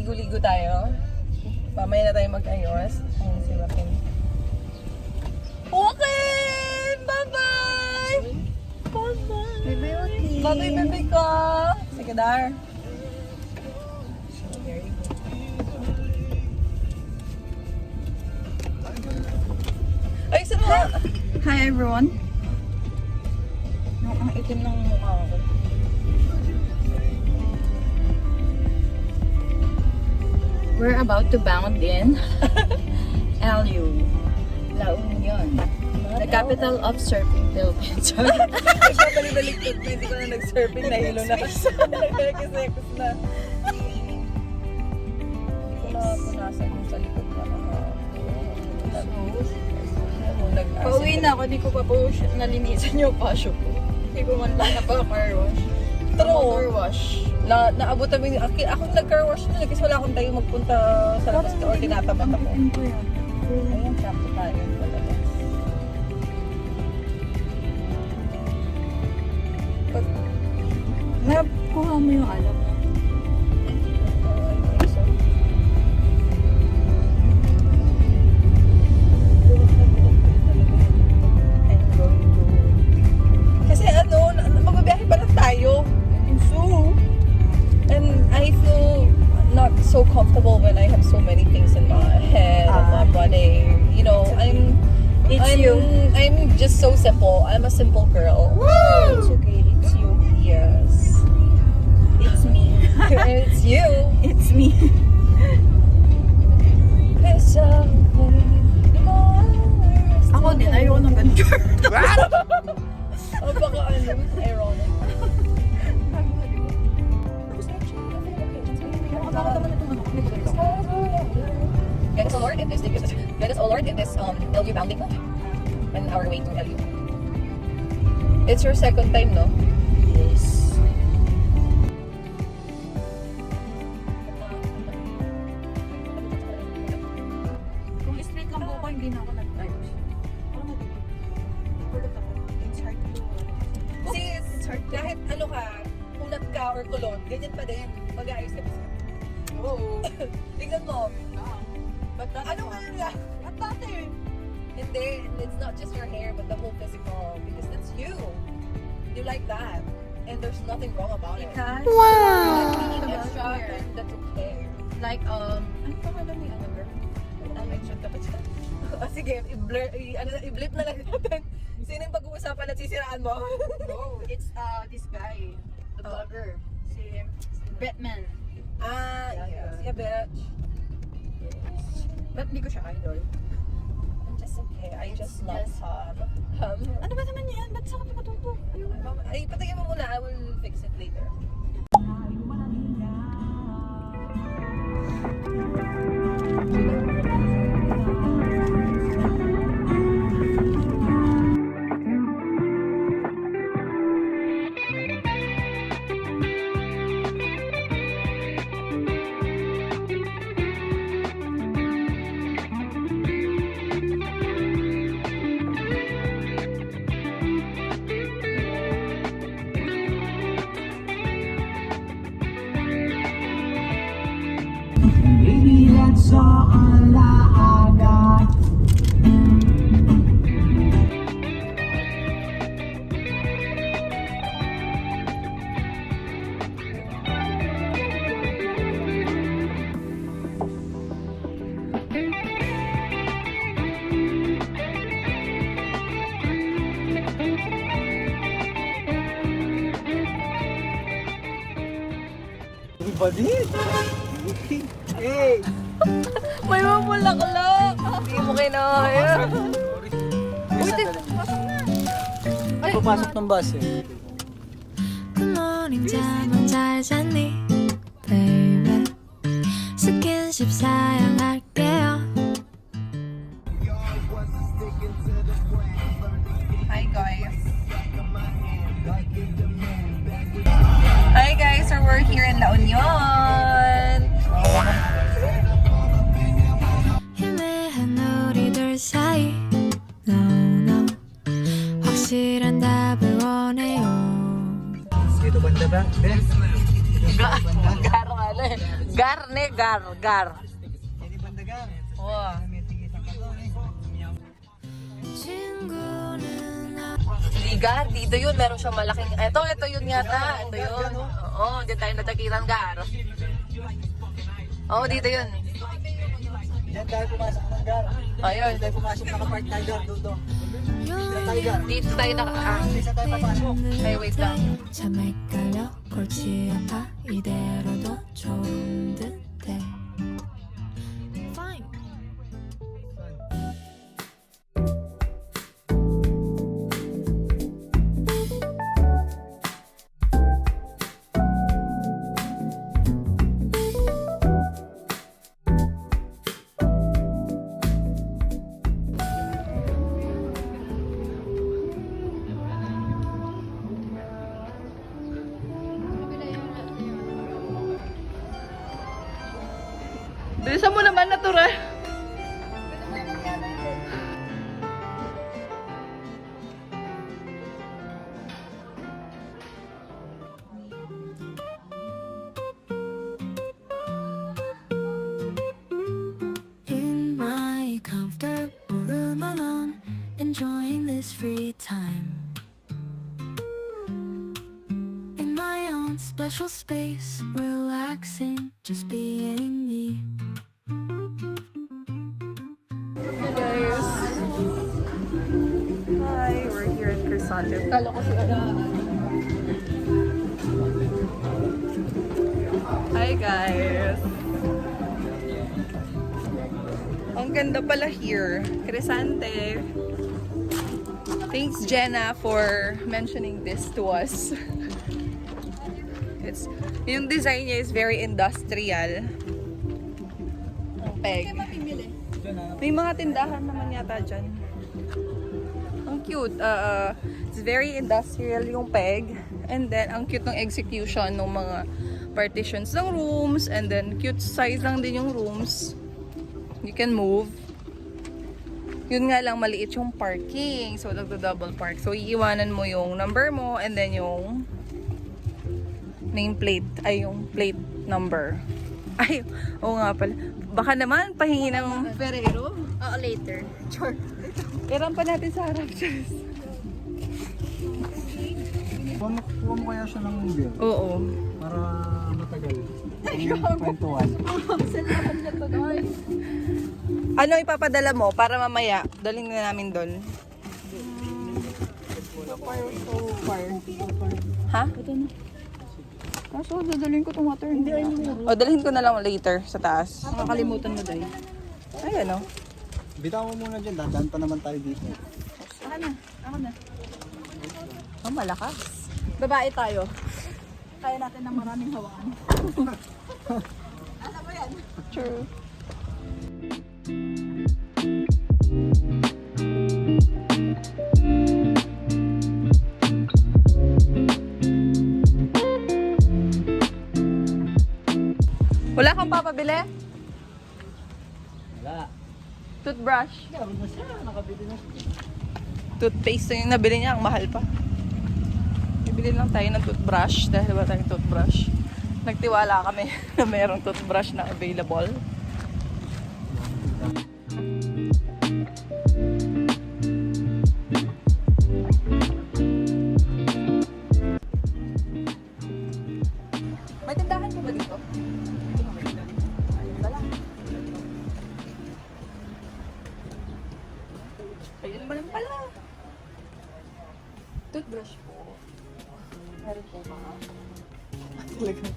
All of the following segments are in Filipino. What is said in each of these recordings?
Ligo-ligo tayo. Mamaya na tayo mag-ayos. Ayun si Joaquin. Joaquin! Bye-bye! Bye-bye! Bye-bye, Joaquin. Bye-bye, bebe ko! Sige, Dar. Ay, saan mo? Hi everyone. Ang itim ng mukha ko. We're about to bound in LU, La Union, the capital of surfing Philippines. Nagpapalibalik-tot na hindi ko na nag-surfing na hilo na. Kasi na. Hindi ko na punasan yung sa likod na. Pauwi na ako, di ko pa po nalinisan yung pasyo ko. Hindi ko man lang napaka-car wash. True. Motor wash. Naabot namin, ako nag-car wash na kasi wala akong tayo magpunta sa labas or tinatabat ako. Ayun, sakto tayo talaga. Nakuha mo yung alam mo. Kasi magbabiyahe pa lang tayo. So, and I feel not so comfortable when I have so many things in my head, in my body. You know, I'm just so simple. I'm a simple girl. It's okay, it's you. Yes. It's me. It's you. It's me. It's Ako din, ayoko ng ganito. baka ironic. Get us, O Lord, in this get us, O Lord, in this LU bounding and our way to LU. It's your second time, no? Yes. Kung straight lang buko, hindi na ako nag-ayos. It's hard to do. Sis, kahit ano ka, unat ka or kulot, ganyan pa din. Mag-aayos ka pa sa Oo. tignan mo. But that's Ano ba yun lang? At dati, Hindi, it's not just your hair, but the whole physical. Because that's you. You like that. And there's nothing wrong about it. because Like being extra, and that's okay. like ano pangalan ni ano girl? Mention ka pa dyan. O sige, i-blip na lang natin. Sino yung pag-uusapan at sisiraan mo? No, it's this guy, the vlogger, si Batman. Yes. Yeah, bitch. Ba't hindi ko siya idol? I'm just okay. I just love Hum. Ano ba naman yan? Ba't sa kapag matuto? Ay, patayin mo muna. I will fix it later. Baby, that's all I got. Everybody! Hey! May mamulaklak! Hindi mo kinaya. Ay, papasok ng bus eh. Good morning, 잠은 잘 잤니, baby. 스킨십 사양할게요. Hi guys. Hi guys, so we're here in La Union. 희미한 우리들 사이, no no. 확실한 답을 원해요. Dito banda ba? Ben? Garo nga Ano eh? Gar, ne? Gar. Hindi bandagan. Wow. May tigitan ka doon eh. 친구는 Gar, dito yun. Meron siyang malaking... Ito yun yata. Ito yun. Oo, dito tayo natakilan, Gar. Oo, dito yun. Diyan tayo pumasok ng gar. Ayun. Diyan tayo pumasok nakapark tayo gar doon doon. Diyan tayo gar. Dito tayo Isa tayo papasok. Ay, wait lang. 참 헷갈려 골치 아파 이대로도 좋은 듯해 Fine Bilisan mo naman, natural. In my comfortable room alone Enjoying this free time In my own special space Relaxing, just being me Guys. Hi, we're here at Crescente. Kala ko si Hi guys. Ang ganda pala here. Crescente. Thanks Jenna for mentioning this to us. Yung design niya is very industrial. Ang peg. May mga tindahan naman yata dyan. Ang cute. It's very industrial yung peg. And then, ang cute ng execution ng mga partitions ng rooms. And then, cute size lang din yung rooms. You can move. Yun nga lang, maliit yung parking. So, nagdo-double park. So, iiwanan mo yung number mo and then yung nameplate. Ay, yung plate number. Ay, oo nga pala. Baka naman, pahingi ng Ferrero. Oo, later. Sure. Iran pa natin sa harap. Kuha mo kaya siya ng beer Oo. para matagal. Yung kwentuhan. Salamat na to, guys. Ano ipapadala mo para mamaya daling na namin doon? Ha? Ito na. Kaso, dadalhin ko itong water. Hindi, ay O, dalhin ko na lang later sa taas. Nakakalimutan mo, Day. Ay, ano? Bitaw mo muna dyan. Dadaan pa naman tayo dito. Ako na. Ako na. Oh, malakas. Babae tayo. Kaya natin ng maraming hawakan. Alam mo yan? True. Wala kang papabili? Wala. Toothbrush? Meron na siya. Nakabili na siya. Toothpaste yung nabili niya, ang mahal pa. Bibili lang tayo ng toothbrush dahil wala tayong toothbrush. Nagtiwala kami na mayroong toothbrush na available. May tindahan ka ba dito? Ayun ba lang pala? Toothbrush po. Meron po ba? Talaga.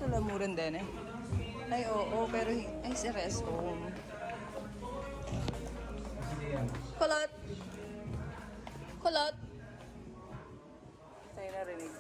Ito lamuran din eh. Ay, oo, pero ay, si restroom. Kulot! Kulot! Tayo narinig.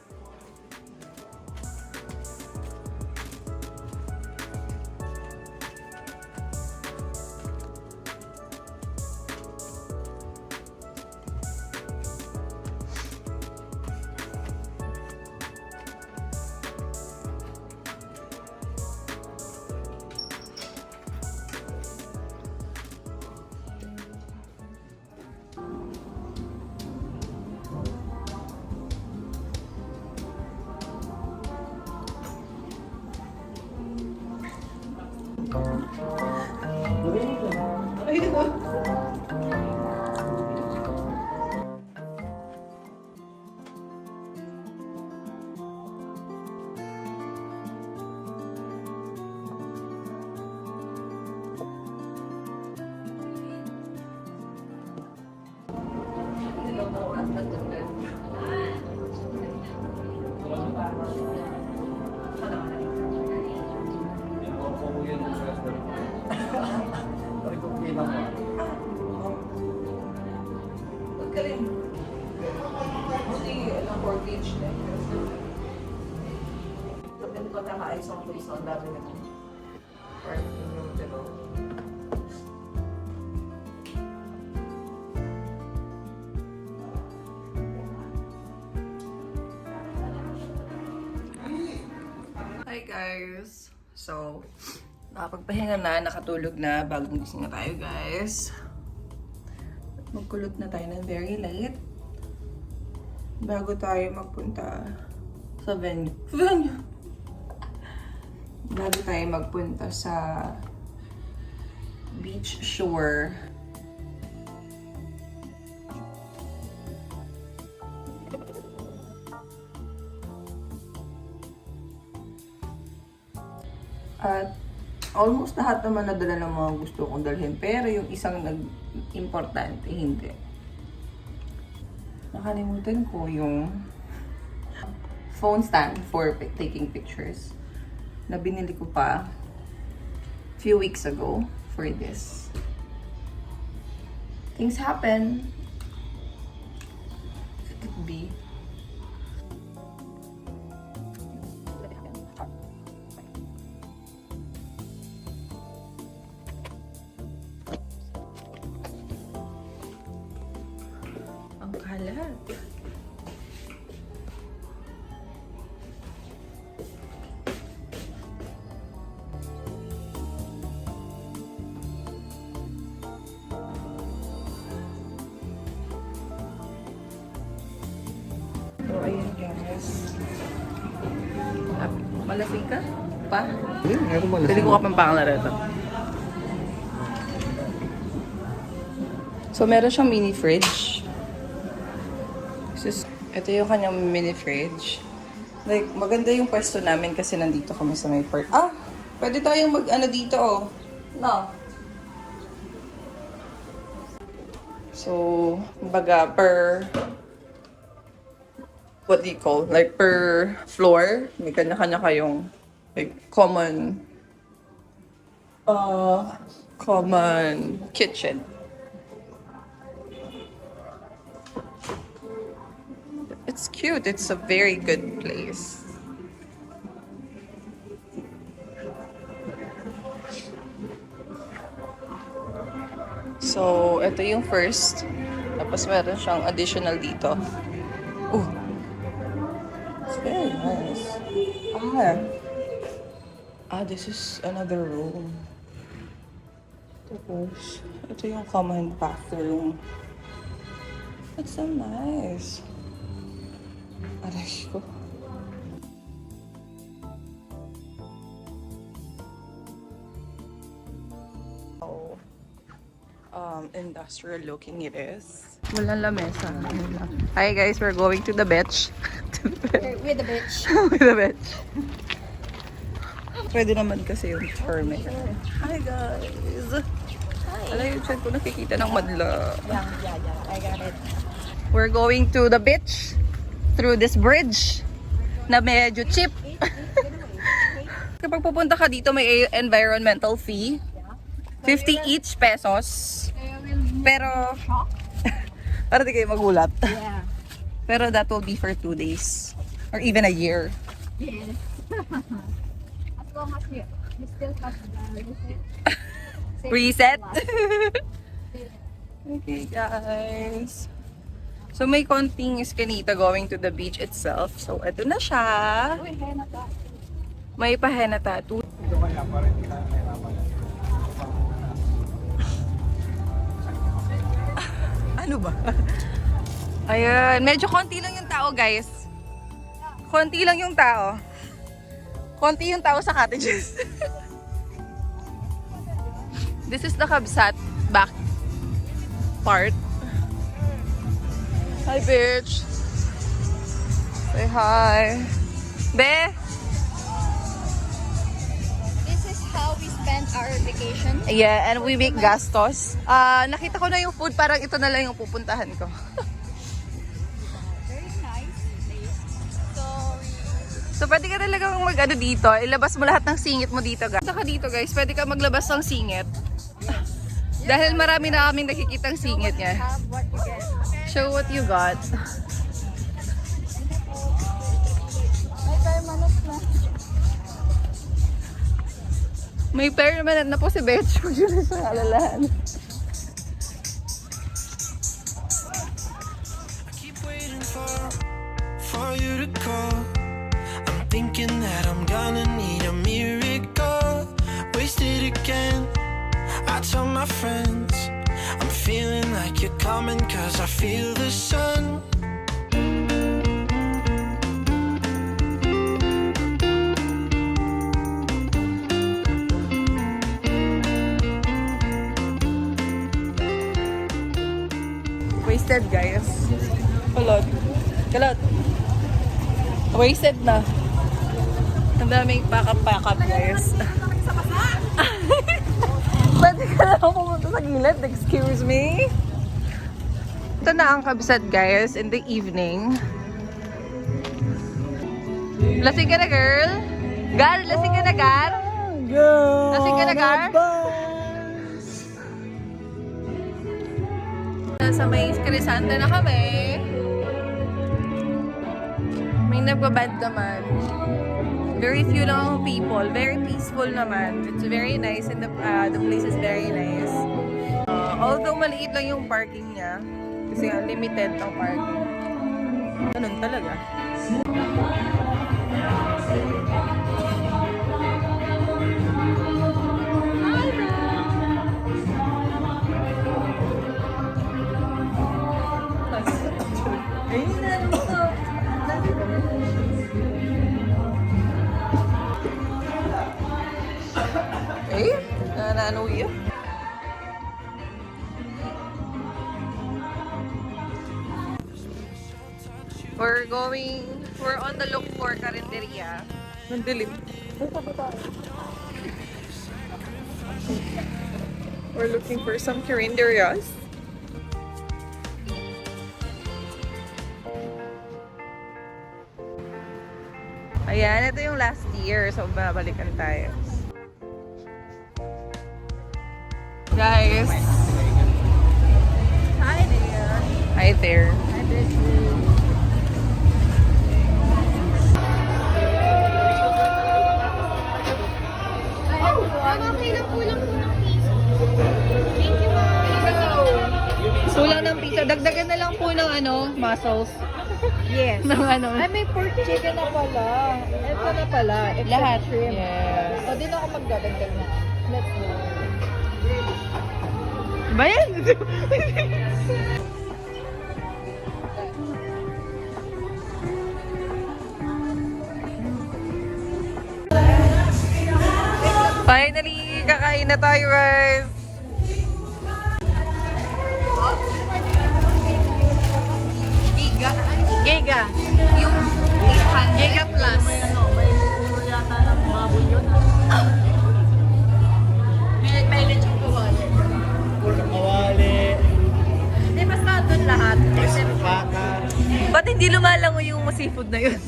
Galing. Kasi, ilang mortgage na. Sabihin ko na kaayos ang place ang dami na. Parking yung diba? Hi guys! So, nakapagpahinga na, nakatulog na, bagong gising na tayo guys. Magkulot na tayo ng very late. Bago tayo magpunta sa venue. Bago tayo magpunta sa beach shore. At almost lahat naman nadala ng mga gusto kong dalhin. Pero yung isang nag-importante, hindi. Nakalimutan ko yung phone stand for taking pictures na binili ko pa few weeks ago for this. Things happen. It could be. Ang kalat. So, ayun guys. Malasing ka? Pa? Hindi, meron malasing. Pili ko ka pang pangalareta. So, meron siyang mini fridge. Ito yung kanyang mini fridge. Like, maganda yung pwesto namin kasi nandito kami sa may park. Ah! Pwede tayong mag-ano dito, oh. No. So, baga, per... What do you call? Like, per floor, may kanya-kanya kayong, like, common kitchen. It's cute. It's a very good place. So, ito yung first. Tapos meron siyang additional dito. Oh. It's very nice. This is another room. Tapos, ito yung common bathroom. It's so nice. Aray ko. Industrial looking it is. Walang lamesa. Hi guys, we're going to the beach. With the bitch. With the beach. Pwede naman kasi yung term eh. Hi guys. Hi. Alam yung chat ko nakikita ng madla. Yeah. I got it. We're going to the beach through this bridge na medyo cheap. kapag pupunta ka dito, may environmental fee. 50 each pesos. Pero, para di kayo magulat. Yeah. Pero that will be for 2 days. Or even a year. Yes. As long as we still have the Reset? Okay, guys. So, may konting escanita going to the beach itself. So, eto na siya. Uy, henna ba? May pa-henna tattoo. Ano ba? Ayun. Medyo konti lang yung tao, guys. Konti lang yung tao. Konti yung tao sa cottages. This is the Kabsat back part. Hi, bitch. Say hi. Be? This is how we spend our vacation. Yeah, and we make gastos. Nakita ko na yung food, parang ito na lang yung pupuntahan ko. Very nice place. So, pwede ka talagang mag-ano dito. Ilabas mo lahat ng singit mo dito, guys. Punta ka dito, guys. Pwede ka maglabas ng singit. Dahil marami na kaming nakikitang singit niya. Have what you get. Show what you got. May permanent na. May permanent na po si Betch. Huwag yun na siyang alalahan. Keep waiting for you to call. I'm thinking that I'm gonna need a miracle. Wasted again. I tell my friends I'm feeling like you're coming, 'cause I feel the sun. Wasted, guys. Kulot. Kulot. Wasted na. Ang daming pack-up, guys. Pwede ka na pumunta sa gilid. Excuse me. Ito na ang Kabsat, guys, in the evening. Lasing ka na, girl? Gar, lasing ka na, Gar? Lasing ka na, Gar? Sa may Crisanta na kami. May nagbabad naman. Very few lang ang people. Very peaceful naman. It's very nice and the place is very nice. Although maliit lang yung parking niya. Kasi limited ang parking. Ganun talaga. Eh? Ano yun? We're on the look for Carinderia. Nandilim. We're looking for some Carinderias. Ayan, ito yung last year. So, babalikan tayo. Guys. Hi there. Hi there. Hi, Bessie. Kulang ng pizza. Dagdagan na lang po ng mussels. Yes. Ng Ay, may pork chicken na pala. Ito na pala. Extra Lahat. shrimp. Yes. O, di na ako magdadagdag na. Let's go. Ba yan? Finally, kakain na tayo, guys. Giga. Yung Giga Plus. May lechong kawali. Kawali, Di basta doon lahat. Except baka, Ba't hindi lumalango yung seafood na yun?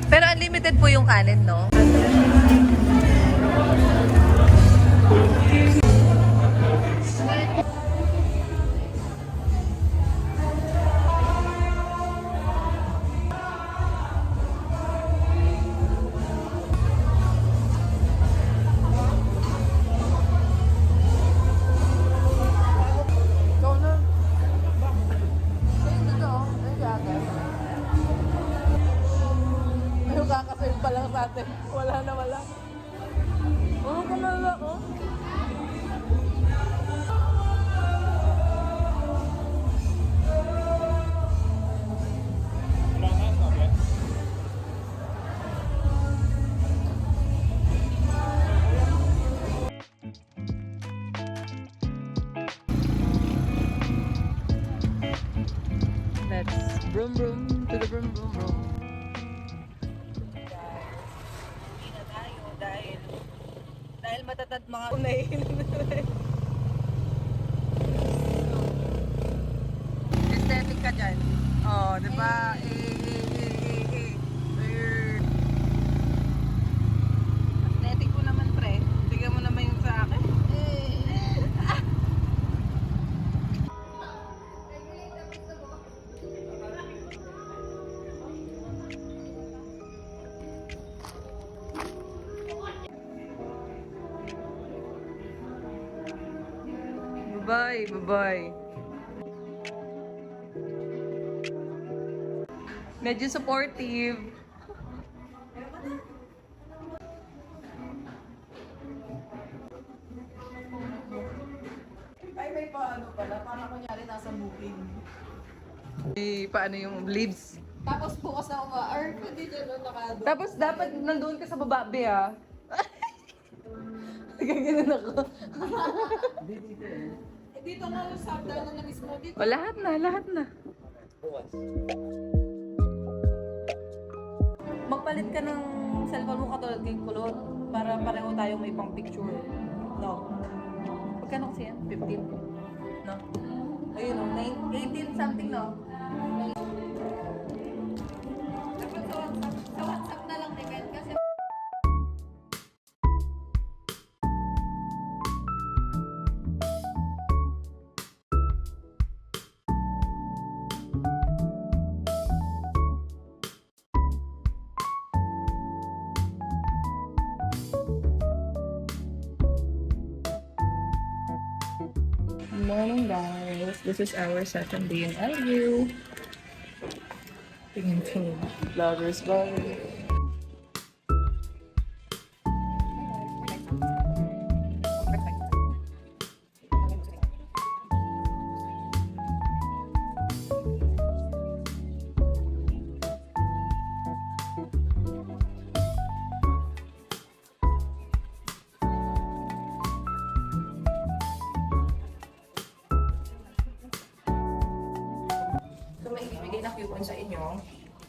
Pero unlimited po yung kanin, no? ate. Wala na, wala. Oh, kamala, oh. Let's broom broom to the broom broom broom. Hindi na tayo dahil matatad mga unahin. Aesthetic ka dyan. Oh, di ba? Aesthetic ko naman, pre. Tignan mo naman yung sa akin. Bye, bye-bye. Medyo supportive. Ay, may paano pala. Para kunyari nasa booking. Paano yung leaves? Tapos bukas na or hindi dyan nakado. Tapos dapat nandoon ka sa baba, be, ah. Ganyan ako. Dito nga sa hagdanan na mismo. Dito. O, lahat na. Magpalit ka ng cellphone mo katulad kay Kulot para pareho tayong may pang picture. No. Pagkano kasi yan? 15? No. Ayun, no. 18 something, no? Dapat sa WhatsApp na lang din kasi Morning, guys. This is our second day in LU. Tingin. Vloggers vlog. So, may ibibigay na coupon sa inyo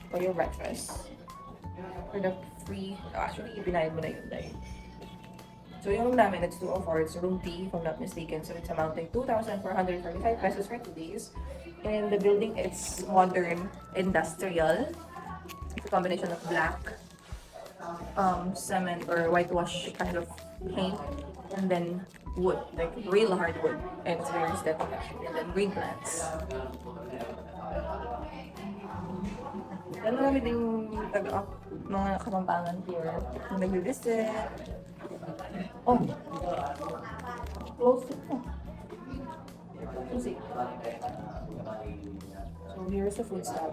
for your breakfast. For the free, actually, ibinayad mo na yun dahil. So, yung room namin, it's 204. It's room T, if I'm not mistaken. So, it's amounting 2,435 pesos for 2 days. And the building, it's modern, industrial. It's a combination of black, cement or whitewash kind of paint. And then wood, like real hardwood. And it's very aesthetic actually. And then green plants. Yan marami ding mga kapampangan here. Yung nag-visit. Oh! Close it na. So here's the food stub.